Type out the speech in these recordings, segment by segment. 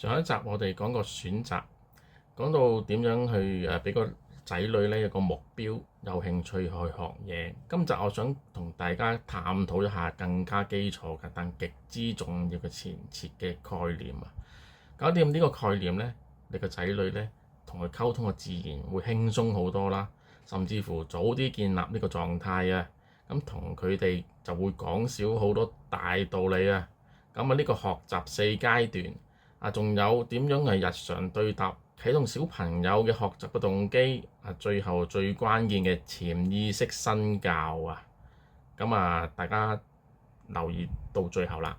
上一集我哋講個選擇，講到點樣去俾個仔女咧有個目標，有興趣去學嘢。今集我想同大家探討一下更加基礎嘅但極之重要嘅前設嘅概念啊！搞掂呢個概念咧，你個仔女咧同佢溝通嘅自然會輕鬆好多啦，甚至乎早啲建立呢個狀態啊，咁同佢哋就會講少好多大道理啊！咁啊，呢個學習四階段。仲有點樣係日常對答，啟動小朋友嘅學習嘅動機。最後最關鍵嘅潛意識身教啊！咁大家留意到最後啦。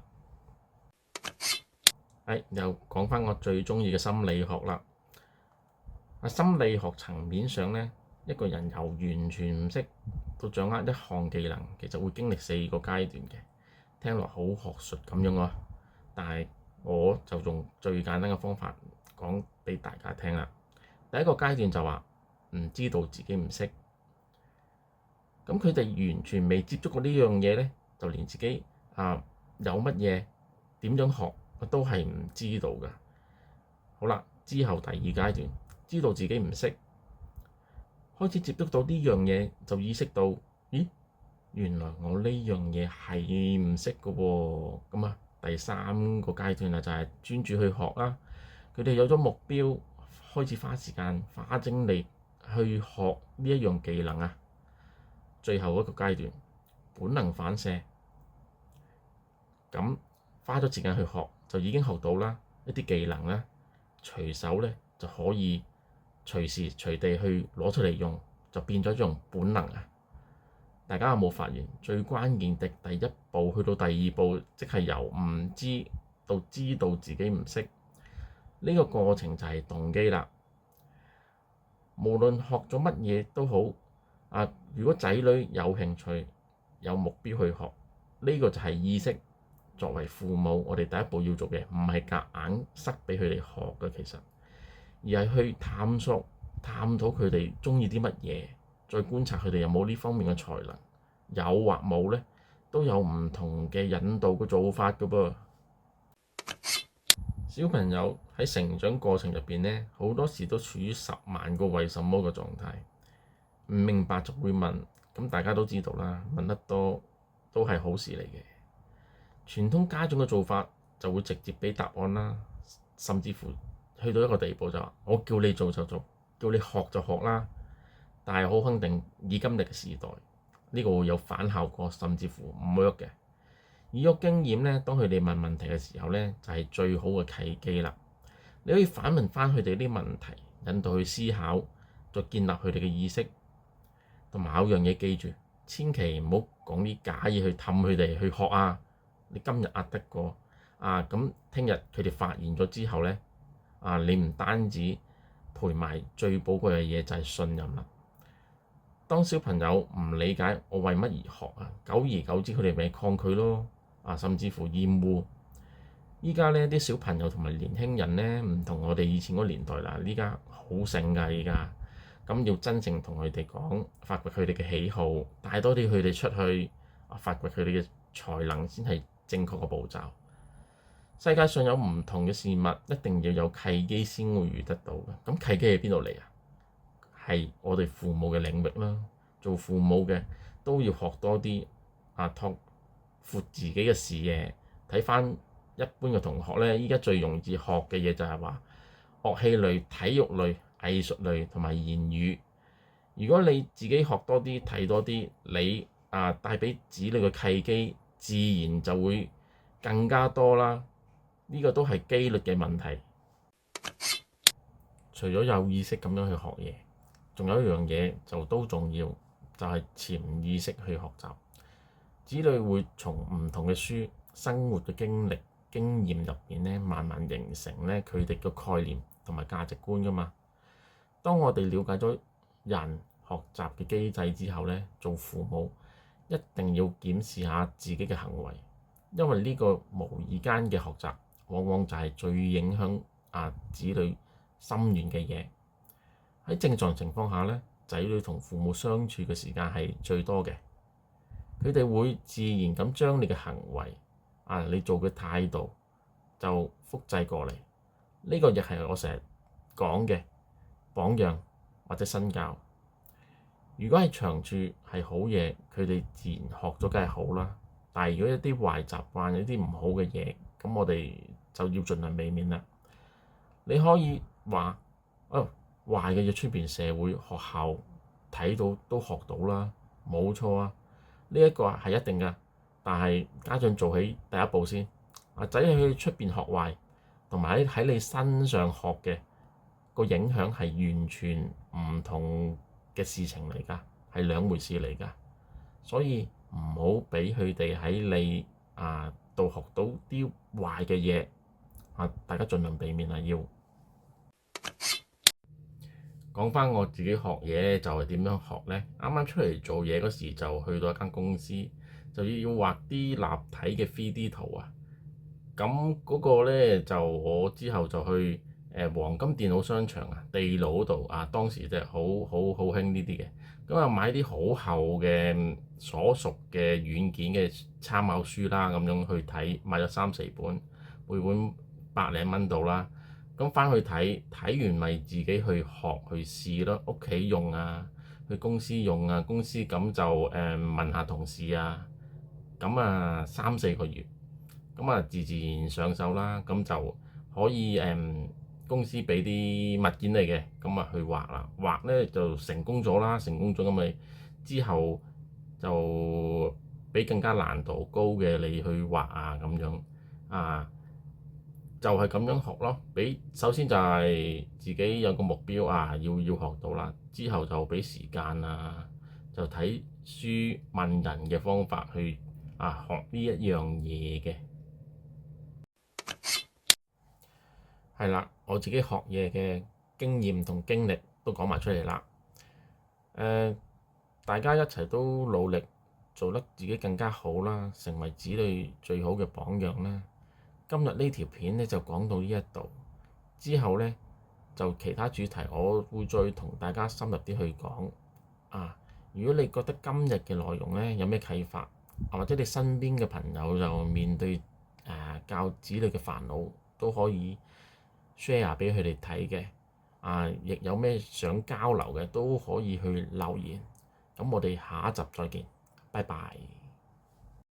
又講翻我最中意嘅心理學啦。心理學層面上呢，一個人由完全唔識到掌握一項技能，其實會經歷4個階段嘅。聽落好學術咁樣啊，但係我就用最簡單嘅方法講俾大家聽啦。第一個階段就話唔知道自己唔識，咁佢哋完全未接觸過呢樣嘢呢，就連自己有乜嘢點樣學都係唔知道㗎。好啦，之後第二階段知道自己唔識，開始接觸到呢樣嘢就意識到，咦，原來我呢樣嘢係唔識㗎喎。咁第三個階段就係專注去學啦。佢哋有咗目標，開始花時間花精力去學呢一樣技能啊。最後一個階段本能反射，咁花咗時間去學就已經學到啦一啲技能啦，隨手咧就可以隨時隨地去攞出嚟用，就變咗一種本能啊。大家有冇發現最關鍵的第一步去到第二步，即係由唔知到知道自己唔識，呢個過程就係動機啦。無論學咗乜嘢都好，如果仔女有興趣有目標去學，呢個就係意識。作為父母，我哋第一步要做嘅唔係夾硬塞俾佢哋學嘅，其實而係去探討佢哋中意啲乜嘢，再觀察佢哋有冇呢方面嘅才能，有或冇呢，都有唔同嘅引導嘅做法㗎噃。小朋友喺成長過程入邊呢，好多時都處於10萬個為什麼嘅狀態，唔明白就會問，咁大家都知道啦，問得多都係好事嚟嘅。傳統家長嘅做法就會直接俾答案啦，甚至乎去到一個地步就話：我叫你做就做，叫你學就學啦。但係好肯定，以今日嘅時代，呢個會有反效果，甚至乎唔 work 嘅。以個經驗呢，當佢哋問問題嘅時候呢，就係最好嘅契機啦。你可以反問翻佢哋啲問題，引導佢思考，再建立佢哋嘅意識。同埋有樣嘢記住，千祈唔好講啲假嘢去氹佢哋去學啊！你今日壓得過咁聽日佢哋發現咗之後呢，你唔單止賠埋最寶貴嘅嘢就係信任啦。當小朋友唔理解我為乜而學久而久之佢哋咪抗拒咯，甚至乎厭惡。依家呢啲小朋友同埋年輕人呢，唔同我哋以前嗰個年代啦，依家好醒㗎，依家咁要真正同佢哋講，發掘佢哋嘅喜好，帶多啲佢哋出去發掘佢哋嘅才能先係正確嘅步驟。世界上有唔同嘅事物，一定要有契機先會遇得到嘅。咁契機喺邊度嚟啊？係我哋父母嘅領域啦。做父母嘅都要學多啲拓闊自己嘅視野。睇翻一般嘅同學呢，依家最容易學嘅嘢就係話樂器類、體育類、藝術類同埋言語。如果你自己學多啲、睇多啲，你帶俾子女嘅契機，自然就會更加多啦。呢個都係機率嘅問題。除咗有意識咁樣去學嘢，仲有一樣嘢就都重要，就係潛意識去學習。子女會從唔同嘅書、生活嘅經歷、經驗入邊咧，慢慢形成咧佢哋嘅概念同埋價值觀㗎嘛。當我哋了解咗人學習嘅機制之後咧，做父母一定要檢視下自己嘅行為，因為呢個無意間嘅學習，往往就係最影響子女心願嘅嘢。喺正常情況下咧，仔女同父母相處嘅時間係最多嘅，佢哋會自然咁將你嘅行為你做嘅態度就複製過嚟。呢個亦係我成日講嘅榜樣或者身教。如果係長處係好嘢，佢哋自然學咗梗係好啦。但係如果一啲壞習慣、一啲唔好嘅嘢，咁我哋就要盡量避免啦。你可以話壞嘅嘢出邊社會學校睇到都學到啦，冇錯啊。呢一個係一定㗎，但係家長做起第一步先。仔去出邊學壞，同埋喺你身上學嘅個影響係完全唔同嘅事情嚟㗎，係兩回事嚟㗎。所以唔好俾佢哋喺你度學到啲壞嘅嘢大家盡量避免啊！要講返我自己學嘢就係點樣學呢？啱啱出嚟做嘢嗰時就去到一間公司，就要畫啲立體嘅 3D 圖啊。咁嗰個呢，就我之後就去黃金電腦商場地牢嗰度當時真係好興呢啲嘅。咁買啲好厚嘅所屬嘅軟件嘅參考書啦，咁樣去睇，買咗3-4本，每本百零蚊到啦。咁返去睇完咪自己去學去試咯，屋企用去公司用公司咁就問下同事咁3-4個月。咁自然上手啦，咁就可以公司俾啲物件嚟嘅，咁去畫啦，畫咧就成功咗啦，成功咗咁咪之後就俾更加難度高嘅你去畫咁樣就係咁樣學咯。首先就係自己有個目標要學到啦，之後就俾時間就睇書問人嘅方法去學呢一樣嘢嘅。係啦，我自己學嘢嘅經驗同經歷都講埋出嚟啦。大家一齊都努力做得自己更加好啦，成為子女最好嘅榜樣啦。今日呢條片呢就講到呢一度，之後呢，就其他主題我會再同大家深入啲去講。如果你覺得今日嘅內容呢有咩啟發，或者你身邊嘅朋友就面對教子女嘅煩惱，都可以share 俾佢哋睇嘅，亦有咩想交流嘅都可以去留言。咁我哋下一集再見，拜拜。